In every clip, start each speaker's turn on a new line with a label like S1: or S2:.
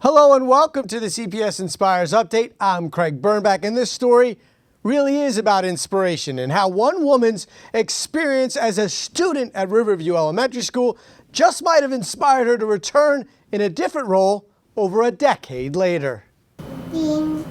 S1: Hello and welcome to the CPS Inspires Update. I'm Craig Burnback, and this story really is about inspiration and how one woman's experience as a student at Riverview Elementary School just might have inspired her to return in a different role over a decade later.
S2: Nice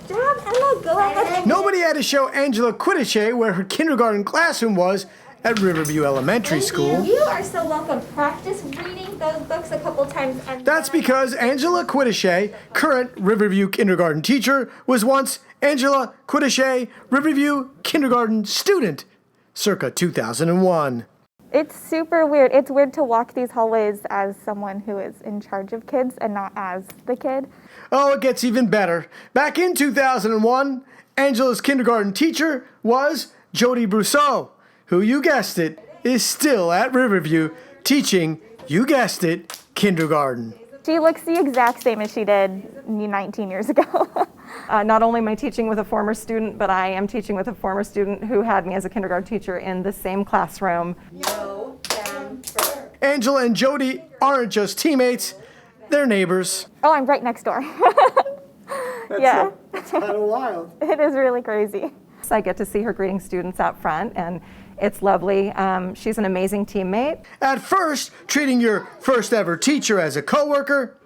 S2: job, Emma. Go ahead.
S1: Nobody had to show Angela Quidachay where her kindergarten classroom was at Riverview Elementary School.
S2: You are so welcome. Practice reading those books a couple times. And
S1: That's because Angela Quidachay, current Riverview kindergarten teacher, was once Angela Quidachay, Riverview kindergarten student, circa 2001.
S3: It's super weird. It's weird to walk these hallways as someone who is in charge of kids and not as the kid.
S1: Oh, it gets even better. Back in 2001, Angela's kindergarten teacher was Jody Brousseau, who, you guessed it, is still at Riverview teaching, you guessed it, kindergarten.
S3: She looks the exact same as she did 19 years ago.
S4: Not only am I teaching with a former student, but I am teaching with a former student who had me as a kindergarten teacher in the same classroom.
S1: Angela and Jody aren't just teammates, they're neighbors.
S3: Oh, I'm right next door.
S1: That's kind of wild.
S3: It is really crazy.
S4: So I get to see her greeting students out front, and it's lovely. She's an amazing teammate.
S1: At first, treating your first ever teacher as a coworker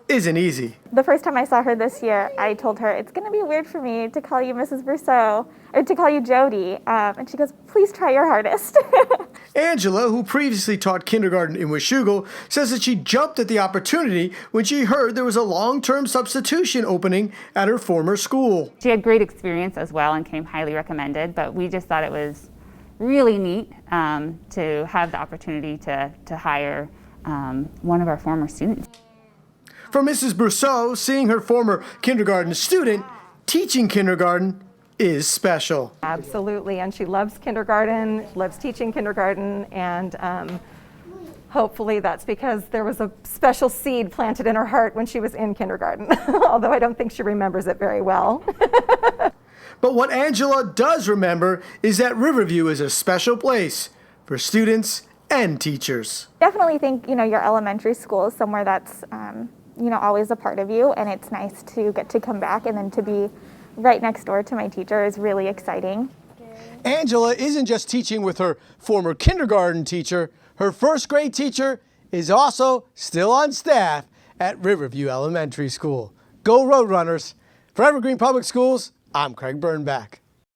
S1: isn't easy.
S3: The first time I saw her this year, I told her, it's going to be weird for me to call you Mrs. Brousseau, or to call you Jody. And she goes, please try your hardest.
S1: Angela, who previously taught kindergarten in Washougal, says that she jumped at the opportunity when she heard there was a long-term substitution opening at her former school.
S5: She had great experience as well and came highly recommended, but we just thought it was really neat to have the opportunity to hire one of our former students.
S1: For Mrs. Brousseau, seeing her former kindergarten student teaching kindergarten is special.
S4: Absolutely, and she loves kindergarten, loves teaching kindergarten, and hopefully that's because there was a special seed planted in her heart when she was in kindergarten, although I don't think she remembers it very well.
S1: But what Angela does remember is that Riverview is a special place for students and teachers.
S3: Definitely think, your elementary school is somewhere that's, always a part of you, and it's nice to get to come back and then to be right next door to my teacher is really exciting.
S1: Angela isn't just teaching with her former kindergarten teacher. Her first grade teacher is also still on staff at Riverview Elementary School. Go Roadrunners! For Evergreen Public Schools, I'm Craig Burnback.